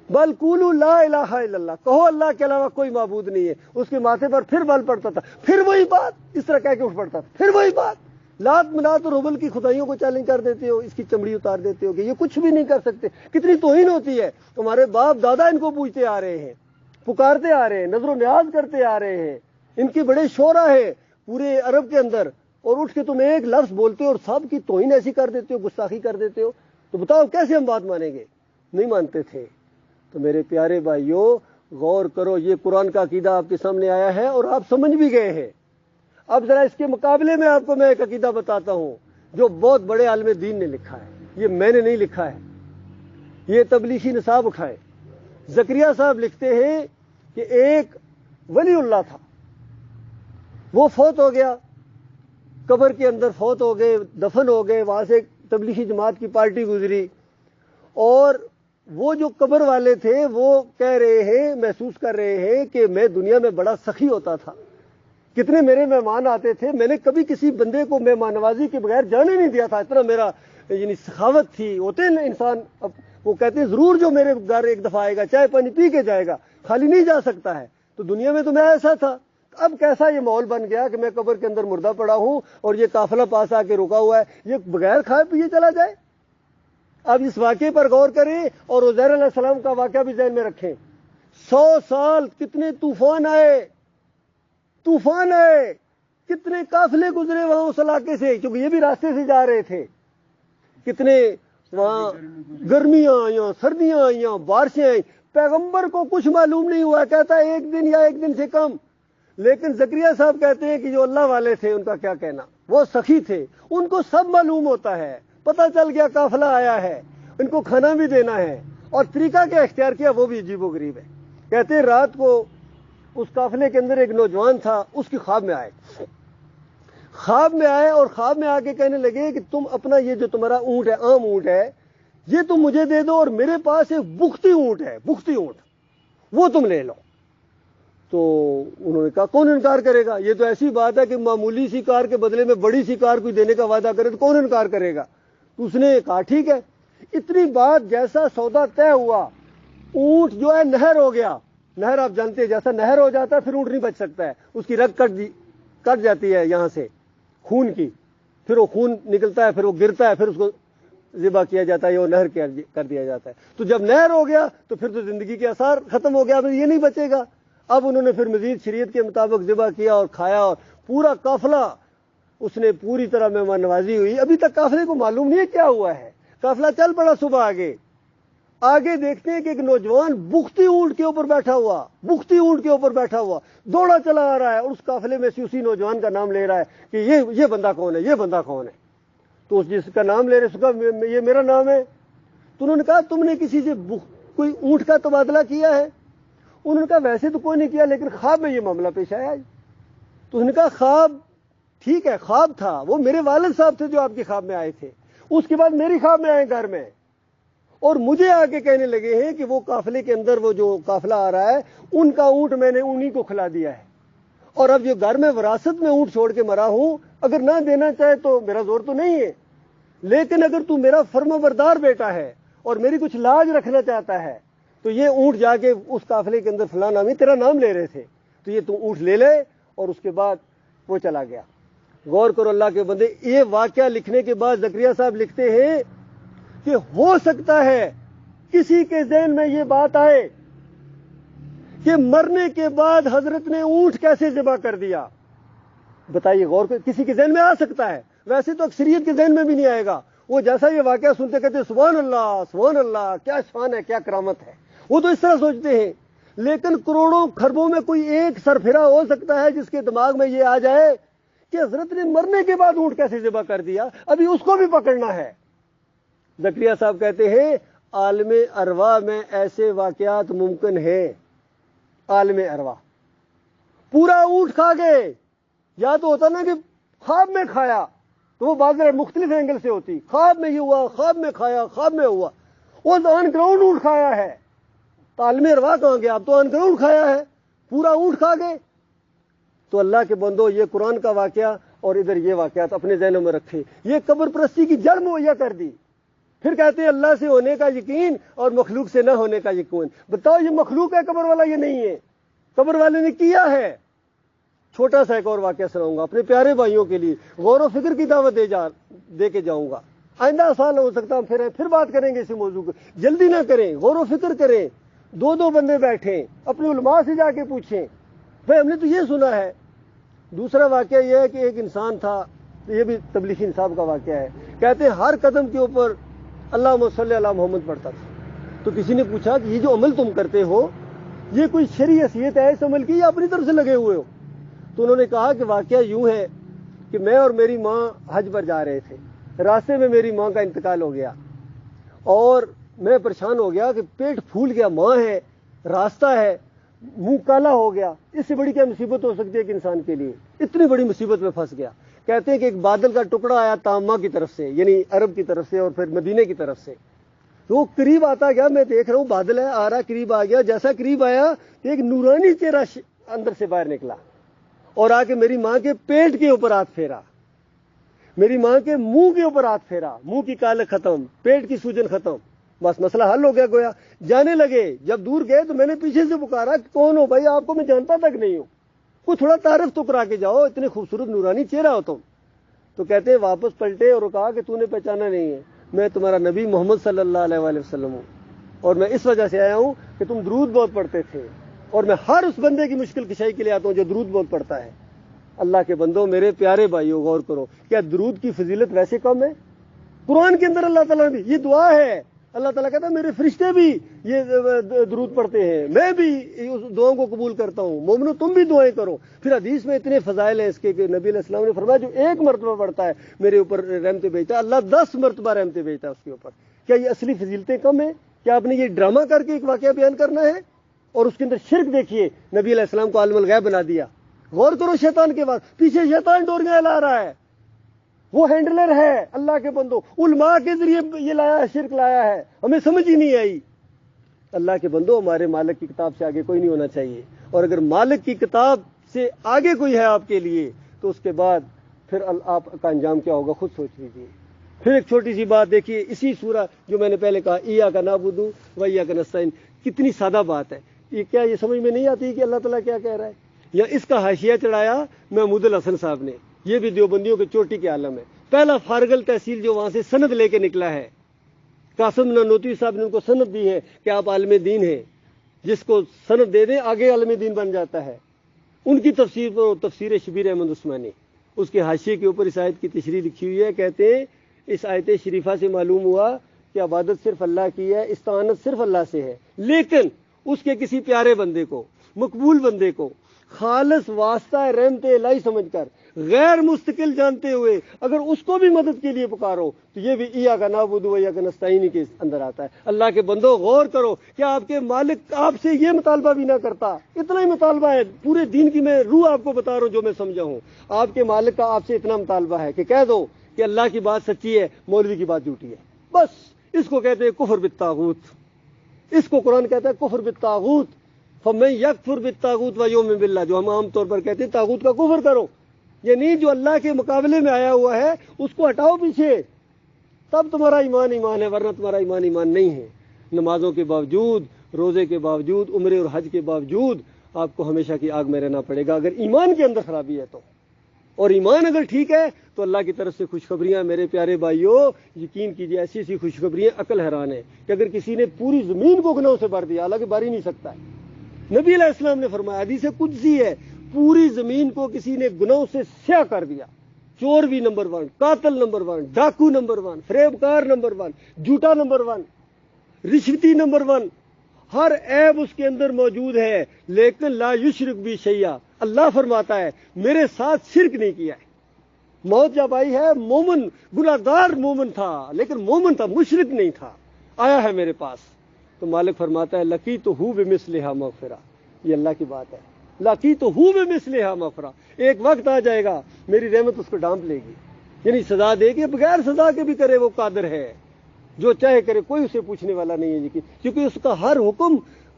بل قولوا لا الہ الا اللہ، کہو اللہ کے علاوہ کوئی معبود نہیں ہے۔ اس کے ماتھے پر پھر بل پڑتا تھا، پھر وہی بات، اس طرح کہہ کے اٹھ پڑتا تھا، پھر وہی بات، لات منات اور حبل کی خدائیوں کو چیلنج کر دیتے ہو، اس کی چمڑی اتار دیتے ہو کہ یہ کچھ بھی نہیں کر سکتے۔ کتنی توہین ہوتی ہے، ہمارے باپ دادا ان کو پوچھتے آ رہے ہیں، پکارتے آ رہے ہیں, نظر و نیاز کرتے آ رہے ہیں, ان کی بڑے شعرا ہے پورے عرب کے اندر, اور اٹھ کے تم ایک لفظ بولتے ہو اور سب کی توہین ایسی کر دیتے ہو, گستاخی کر دیتے ہو, تو بتاؤ کیسے ہم بات مانیں گے؟ نہیں مانتے تھے. تو میرے پیارے بھائیوں غور کرو, یہ قرآن کا عقیدہ آپ کے سامنے آیا ہے اور آپ سمجھ بھی گئے ہیں. اب ذرا اس کے مقابلے میں آپ کو میں ایک عقیدہ بتاتا ہوں جو بہت بڑے عالم دین نے لکھا ہے, یہ میں نے نہیں لکھا ہے, یہ تبلیغی نصاب اٹھائے. زکریا صاحب لکھتے ہیں کہ ایک ولی اللہ تھا, وہ فوت ہو گیا, قبر کے اندر فوت ہو گئے, دفن ہو گئے. وہاں سے ایک تبلیغی جماعت کی پارٹی گزری, اور وہ جو قبر والے تھے وہ کہہ رہے ہیں, محسوس کر رہے ہیں کہ میں دنیا میں بڑا سخی ہوتا تھا, کتنے میرے مہمان آتے تھے, میں نے کبھی کسی بندے کو مہمان نوازی کے بغیر جانے نہیں دیا تھا, اتنا میرا یعنی سخاوت تھی. ہوتے ہیں انسان, وہ کہتے ہیں ضرور جو میرے گھر ایک دفعہ آئے گا چائے پانی پی کے جائے گا, خالی نہیں جا سکتا ہے. تو دنیا میں تو میں ایسا تھا. اب کیسا یہ ماحول بن گیا کہ میں قبر کے اندر مردہ پڑا ہوں اور یہ قافلہ پاس آ کے رکا ہوا ہے, یہ بغیر کھائے پیے چلا جائے. اب اس واقعے پر غور کریں اور عزیر علیہ السلام کا واقعہ بھی ذہن میں رکھیں. 100 سال کتنے طوفان آئے, کتنے قافلے گزرے وہاں اس علاقے سے, کیونکہ یہ بھی راستے سے جا رہے تھے. کتنے وہاں گرمیاں آئیں, سردیاں آئیں, بارشیں آئیں. پیغمبر کو کچھ معلوم نہیں ہوا, کہتا ہے ایک دن یا ایک دن سے کم. لیکن زکریا صاحب کہتے ہیں کہ جو اللہ والے تھے ان کا کیا کہنا, وہ سخی تھے, ان کو سب معلوم ہوتا ہے. پتہ چل گیا قافلہ آیا ہے, ان کو کھانا بھی دینا ہے, اور طریقہ کیا اختیار کیا وہ بھی عجیب و غریب ہے. کہتے ہیں رات کو اس قافلے کے اندر ایک نوجوان تھا, اس کی خواب میں آئے اور خواب میں آ کے کہنے لگے کہ تم اپنا یہ جو تمہارا اونٹ ہے, عام اونٹ ہے, یہ تم مجھے دے دو, اور میرے پاس ایک بختی اونٹ ہے, وہ تم لے لو. تو انہوں نے کہا کون انکار کرے گا, یہ تو ایسی بات ہے کہ معمولی سی کار کے بدلے میں بڑی سی کار کوئی دینے کا وعدہ کرے تو کون انکار کرے گا. تو اس نے کہا ٹھیک ہے. اتنی بات جیسا سودا طے ہوا, اونٹ جو ہے نہر ہو گیا. نہر آپ جانتے ہیں جیسا نہر ہو جاتا ہے پھر اونٹ نہیں بچ سکتا ہے, اس کی رگ کٹ جاتی ہے یہاں سے خون کی, پھر وہ خون نکلتا ہے, پھر وہ گرتا ہے, پھر اس کو ذبح کیا جاتا ہے, وہ نہر کر دیا جاتا ہے. تو جب نہر ہو گیا تو پھر تو زندگی کے آثار ختم ہو گیا, اب یہ نہیں بچے گا. اب انہوں نے پھر مزید شریعت کے مطابق ذبح کیا اور کھایا, اور پورا قافلہ اس نے پوری طرح مہمان نوازی ہوئی. ابھی تک قافلے کو معلوم نہیں ہے کیا ہوا ہے, قافلہ چل پڑا. صبح آگے دیکھتے ہیں کہ ایک نوجوان بختی اونٹ کے اوپر بیٹھا ہوا دوڑا چلا آ رہا ہے, اور اس قافلے میں سے اسی نوجوان کا نام لے رہا ہے کہ یہ بندہ کون ہے, تو جس کا نام لے رہے اس کا یہ میرا نام ہے. تو انہوں نے کہا تم نے کسی سے کوئی اونٹ کا تبادلہ کیا ہے؟ انہوں نے کہا ویسے تو کوئی نہیں کیا, لیکن خواب میں یہ معاملہ پیش آیا. تو انہوں نے کہا خواب ٹھیک ہے, خواب تھا, وہ میرے والد صاحب تھے جو آپ کے خواب میں آئے تھے, اس کے بعد میری خواب میں آئے گھر میں, اور مجھے آ کے کہنے لگے ہیں کہ وہ قافلے کے اندر وہ جو قافلہ آ رہا ہے ان کا اونٹ میں نے انہی کو کھلا دیا ہے, اور اب جو گھر میں وراثت میں اونٹ چھوڑ کے مرا ہوں, اگر نہ دینا چاہے تو میرا زور تو نہیں ہے, لیکن اگر تو میرا فرمانبردار بیٹا ہے اور میری کچھ لاج رکھنا چاہتا ہے تو یہ اونٹ جا کے اس قافلے کے اندر فلاں نامی تیرا نام لے رہے تھے, تو یہ تو اونٹ لے لے. اور اس کے بعد وہ چلا گیا. غور کرو اللہ کے بندے, یہ واقعہ لکھنے کے بعد زکریا صاحب لکھتے ہیں کہ ہو سکتا ہے کسی کے ذہن میں یہ بات آئے کہ مرنے کے بعد حضرت نے اونٹ کیسے ذبح کر دیا. بتائیے, غور کرو, کسی کے ذہن میں آ سکتا ہے, ویسے تو اکثریت کے ذہن میں بھی نہیں آئے گا. وہ جیسا یہ واقعہ سنتے کہتے سبحان اللہ, کیا شان ہے, کیا کرامت ہے, وہ تو اس طرح سوچتے ہیں. لیکن کروڑوں خربوں میں کوئی ایک سرفرا ہو سکتا ہے جس کے دماغ میں یہ آ جائے کہ حضرت نے مرنے کے بعد اونٹ کیسے ذبح کر دیا, ابھی اس کو بھی پکڑنا ہے. زکریا صاحب کہتے ہیں عالم ارواح میں ایسے واقعات ممکن ہیں. عالم ارواح پورا اونٹ کھا گئے, یا تو ہوتا نا کہ خواب میں کھایا, تو وہ بات مختلف اینگل سے ہوتی, خواب میں یہ ہوا, خواب میں کھایا, خواب میں ہوا, وہ آن گراؤنڈ اونٹ کھایا ہے. تو عالم ارواح کہاں گیا, اب تو آن گراؤنڈ کھایا ہے, پورا اونٹ کھا گئے. تو اللہ کے بندو, یہ قرآن کا واقعہ اور ادھر یہ واقعات اپنے ذہنوں میں رکھے. یہ قبر پرستی کی جڑ مہیا کر دی. پھر کہتے ہیں اللہ سے ہونے کا یقین اور مخلوق سے نہ ہونے کا یقین. بتاؤ یہ مخلوق ہے قبر والا, یہ نہیں ہے, قبر والے نے کیا ہے. چھوٹا سا ایک اور واقعہ سناؤں گا اپنے پیارے بھائیوں کے لیے, غور و فکر کی دعوت دے کے جاؤں گا. آئندہ سال ہو سکتا ہم پھر بات کریں گے اسی موضوع کو. جلدی نہ کریں, غور و فکر کریں. دو دو بندے بیٹھیں، اپنے علماء سے جا کے پوچھیں، بھائی ہم نے تو یہ سنا ہے۔ دوسرا واقعہ یہ ہے کہ ایک انسان تھا، یہ بھی تبلیغی انصاف کا واقعہ ہے، کہتے ہیں ہر قدم کے اوپر اللہم صلی علی محمد پڑھتا تھا۔ تو کسی نے پوچھا کہ یہ جو عمل تم کرتے ہو یہ کوئی شرعی حیثیت ہے اس عمل کی یا اپنی طرف سے لگے ہوئے ہو؟ تو انہوں نے کہا کہ واقعہ یوں ہے کہ میں اور میری ماں حج پر جا رہے تھے، راستے میں میری ماں کا انتقال ہو گیا اور میں پریشان ہو گیا کہ پیٹ پھول گیا، ماں ہے، راستہ ہے، منہ کالا ہو گیا، اس سے بڑی کیا مصیبت ہو سکتی ہے کہ انسان کے لیے؟ اتنی بڑی مصیبت میں پھنس گیا۔ کہتے ہیں کہ ایک بادل کا ٹکڑا آیا تامہ کی طرف سے، یعنی عرب کی طرف سے اور پھر مدینے کی طرف سے، وہ قریب آتا گیا، میں دیکھ رہا ہوں بادل ہے آ رہا، قریب آ گیا، جیسا قریب آیا ایک نورانی چہرہ اندر سے باہر نکلا اور آ کے میری ماں کے پیٹ کے اوپر ہاتھ پھیرا، میری ماں کے منہ کے اوپر ہاتھ پھیرا، منہ کی کالک ختم، پیٹ کی سوجن ختم، بس مسئلہ حل ہو گیا گویا۔ جانے لگے، جب دور گئے تو میں نے پیچھے سے پکارا کہ کون ہو بھائی، آپ کو میں جانتا تک نہیں ہوں، کوئی تھوڑا تعارف تو کرا کے جاؤ، اتنے خوبصورت نورانی چہرہ ہو تم۔ تو کہتے ہیں واپس پلٹے اور کہا کہ تو نے پہچانا نہیں ہے، میں تمہارا نبی محمد صلی اللہ علیہ وآلہ وسلم ہوں، اور میں اس وجہ سے آیا ہوں کہ تم درود بہت پڑھتے تھے، اور میں ہر اس بندے کی مشکل کشائی کے لیے آتا ہوں جو درود بہت پڑھتا ہے۔ اللہ کے بندوں، میرے پیارے بھائیوں، غور کرو، کیا درود کی فضیلت ویسے کم ہے؟ قرآن کے اندر اللہ تعالیٰ نے، یہ دعا ہے، اللہ تعالیٰ کہتا ہے میرے فرشتے بھی یہ درود پڑھتے ہیں، میں بھی اس دعاؤں کو قبول کرتا ہوں، مومنو تم بھی دعائیں کرو۔ پھر حدیث میں اتنے فضائل ہیں اس کے کہ نبی علیہ السلام نے فرمایا جو ایک مرتبہ پڑھتا ہے میرے اوپر رحمتیں بھیجتا ہے، اللہ 10 مرتبہ رحمتیں بھیجتا ہے اس کے اوپر۔ کیا یہ اصلی فضیلتیں کم ہیں؟ کیا آپ نے یہ ڈرامہ کر کے ایک واقعہ بیان کرنا ہے؟ اور اس کے اندر شرک دیکھیے، نبی علیہ السلام کو عالم الغیب بنا دیا۔ غور کرو شیطان کے بعد، پیچھے شیطان ڈوریاں لا رہا ہے، وہ ہینڈلر ہے اللہ کے بندوں، علماء کے ذریعے یہ لایا ہے، شرک لایا ہے، ہمیں سمجھ ہی نہیں آئی۔ اللہ کے بندوں، ہمارے مالک کی کتاب سے آگے کوئی نہیں ہونا چاہیے، اور اگر مالک کی کتاب سے آگے کوئی ہے آپ کے لیے تو اس کے بعد پھر آپ کا انجام کیا ہوگا خود سوچ لیجیے۔ پھر ایک چھوٹی سی بات دیکھیے، اسی سورہ جو میں نے پہلے کہا ایاک نعبد و ایاک نستعین، کتنی سادہ بات ہے، کیا یہ سمجھ میں نہیں آتی کہ اللہ تعالیٰ کیا کہہ رہا ہے؟ یا اس کا حاشیہ چڑھایا محمود الحسن صاحب نے، یہ بھی دیوبندیوں کے چوٹی کے عالم ہے، پہلا فارغ تحصیل جو وہاں سے سند لے کے نکلا ہے، قاسم نانوتوی صاحب نے ان کو سند دی ہے کہ آپ عالم دین ہیں، جس کو سند دے دیں آگے عالم دین بن جاتا ہے۔ ان کی تفسیر پر تفسیر شبیر احمد عثمانی، اس کے حاشیے کے اوپر اس آیت کی تشریح لکھی ہوئی ہے، کہتے ہیں اس آیت شریفہ سے معلوم ہوا کہ عبادت صرف اللہ کی ہے، استعانت صرف اللہ سے ہے، لیکن اس کے کسی پیارے بندے کو، مقبول بندے کو خالص واسطہ رحمت الہی سمجھ کر، غیر مستقل جانتے ہوئے اگر اس کو بھی مدد کے لیے پکارو تو یہ بھی ایاک نعبد و ایاک نستعین کے اندر آتا ہے۔ اللہ کے بندو غور کرو، کیا آپ کے مالک آپ سے یہ مطالبہ بھی نہ کرتا؟ اتنا ہی مطالبہ ہے، پورے دین کی میں روح آپ کو بتا رہا ہوں جو میں سمجھا ہوں، آپ کے مالک کا آپ سے اتنا مطالبہ ہے کہ کہہ دو کہ اللہ کی بات سچی ہے، مولوی کی بات جھوٹی ہے، بس۔ اس کو کہتے ہیں کفر بالطاغوت، اس کو قرآن کہتا ہے کفر بالطاغوت، فمن یکفر بالطاغوت ویؤمن باللہ، جو ہم عام طور پر کہتے ہیں طاغوت کا کفر کرو، یعنی جو اللہ کے مقابلے میں آیا ہوا ہے اس کو ہٹاؤ پیچھے، تب تمہارا ایمان ایمان ہے، ورنہ تمہارا ایمان ایمان نہیں ہے۔ نمازوں کے باوجود، روزے کے باوجود، عمرے اور حج کے باوجود آپ کو ہمیشہ کی آگ میں رہنا پڑے گا اگر ایمان کے اندر خرابی ہے تو، اور ایمان اگر ٹھیک ہے تو اللہ کی طرف سے خوشخبریاں میرے پیارے بھائیوں، یقین کیجیے ایسی ایسی خوشخبریاں عقل حیران ہے کہ اگر کسی نے پوری زمین کو گناہوں سے بھر دیا، حالانکہ بھر ہی نہیں سکتا ہے، نبی علیہ السلام نے فرمایا، حدیث قدسی ہے، پوری زمین کو کسی نے گناہوں سے سیاہ کر دیا، چور بھی نمبر 1، قاتل نمبر 1، ڈاکو نمبر 1، فریبکار نمبر 1، جھوٹا نمبر 1، رشوتی نمبر 1، ہر عیب اس کے اندر موجود ہے، لیکن لا یشرک بی شیئا، اللہ فرماتا ہے میرے ساتھ شرک نہیں کیا ہے۔ موت جب آئی ہے، مومن، گناہگار مومن تھا، لیکن مومن تھا، مشرک نہیں تھا، آیا ہے میرے پاس، تو مالک فرماتا ہے لقیتہ بمثلھا مغفرہ، یہ اللہ کی بات ہے، لقیتہ بمثلھا مغفرہ، ایک وقت آ جائے گا میری رحمت اس کو ڈانپ لے گی، یعنی سزا دے گی، بغیر سزا کے بھی کرے وہ قادر ہے، جو چاہے کرے، کوئی اسے پوچھنے والا نہیں ہے جی، کیونکہ اس کا ہر حکم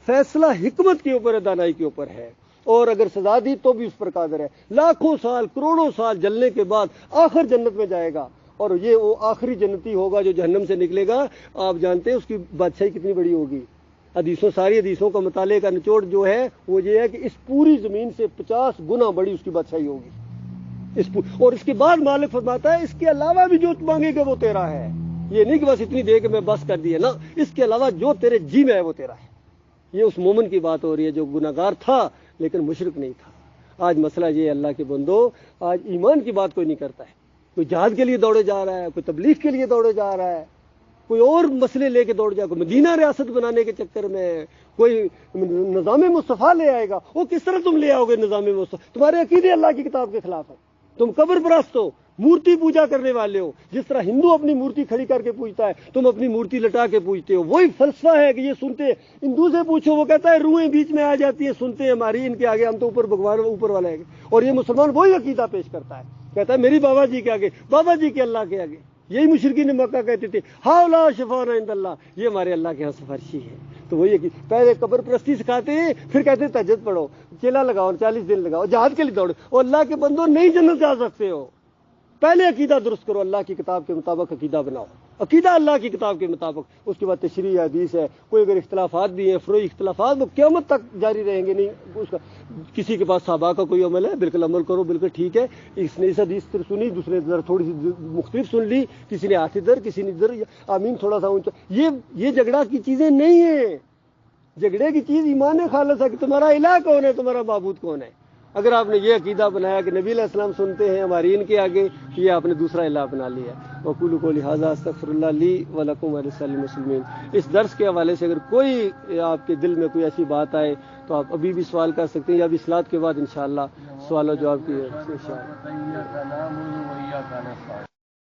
فیصلہ حکمت کے اوپر ہے، دانائی کے اوپر ہے، اور اگر سزا دی تو بھی اس پر قادر ہے، لاکھوں سال کروڑوں سال جلنے کے بعد آخر جنت میں جائے گا، اور یہ وہ آخری جنتی ہوگا جو جہنم سے نکلے گا، آپ جانتے ہیں اس کی بادشاہی کتنی بڑی ہوگی، ساری حدیثوں کا مطالعے کا نچوڑ جو ہے وہ یہ ہے کہ اس پوری زمین سے 50 گنا بڑی اس کی بادشاہی ہوگی، اور اس کے بعد مالک فرماتا ہے اس کے علاوہ بھی جو مانگے گا وہ تیرا ہے، یہ نہیں کہ بس اتنی دے کہ میں بس کر دی ہے نا، اس کے علاوہ جو تیرے جی میں ہے وہ تیرا ہے، یہ اس مومن کی بات ہو رہی ہے جو گناہگار تھا لیکن مشرک نہیں تھا۔ آج مسئلہ یہ ہے اللہ کے بندو، آج ایمان کی بات کوئی نہیں کرتا ہے، کوئی جہاد کے لیے دوڑے جا رہا ہے، کوئی تبلیغ کے لیے دوڑے جا رہا ہے، کوئی اور مسئلے لے کے دوڑ جائے، کوئی مدینہ ریاست بنانے کے چکر میں، کوئی نظام مصطفیٰ لے آئے گا۔ وہ کس طرح تم لے آؤ گے نظام مصطفیٰ؟ تمہارے عقیدے اللہ کی کتاب کے خلاف ہے، تم قبر پرست ہو، مورتی پوجا کرنے والے ہو۔ جس طرح ہندو اپنی مورتی کھڑی کر کے پوجتا ہے، تم اپنی مورتی لٹا کے پوجتے ہو۔ وہی فلسفہ ہے کہ یہ سنتے، ہندو سے پوچھو وہ کہتا ہے روحیں بیچ میں آ جاتی ہیں، سنتے ہیں ہماری، ان کے آگے ہم تو اوپر بھگوان اوپر والا ہے۔ اور یہ مسلمان وہی عقیدہ پیش کرتا ہے، کہتا ہے میری بابا جی کے آگے، بابا جی کے اللہ کے آگے۔ یہی مشرکین مکہ کہتے تھے ہاؤلا شفاعنا عند اللہ، یہ ہمارے اللہ کے ہاں سفارشی ہے۔ تو وہی کہ پہلے قبر پرستی سکھاتے ہیں، پھر کہتے ہیں تہجد پڑھو، چیلا لگاؤ، 40 دن لگاؤ، جہاد کے لیے دوڑو، اور اللہ کے بندو نہیں جنت جا سکتے ہو۔ پہلے عقیدہ درست کرو، اللہ کی کتاب کے مطابق عقیدہ بناؤ، عقیدہ اللہ کی کتاب کے مطابق، اس کے بعد تشریح حدیث ہے۔ کوئی اگر اختلافات بھی ہیں، فروعی اختلافات، وہ قیامت تک جاری رہیں گے، نہیں اس کا کسی کے پاس صحابہ کا کوئی عمل ہے، بالکل عمل کرو، بالکل ٹھیک ہے۔ اس نے اس حدیث پر سنی، دوسرے نے ذرا تھوڑی سی مختلف سن لی، کسی نے ہاتھ ادھر، کسی نے ادھر، آمین تھوڑا سا اونچا۔ یہ جھگڑا کی چیزیں نہیں ہیں۔ جھگڑے کی چیز ایمان خالص ہے کہ تمہارا الہ کون ہے، تمہارا معبود کون ہے۔ اگر آپ نے یہ عقیدہ بنایا کہ نبی علیہ السلام سنتے ہیں ہماری ان کے آگے، تو یہ آپ نے دوسرا الہ بنا لیا۔ وقولوا قولی ھذا استغفر اللہ لی ولکم ولسائر المسلمین۔ اس درس کے حوالے سے اگر کوئی آپ کے دل میں کوئی ایسی بات آئے تو آپ ابھی بھی سوال کر سکتے ہیں، یا ابھی صلاۃ کے بعد انشاءاللہ سوال و جواب کی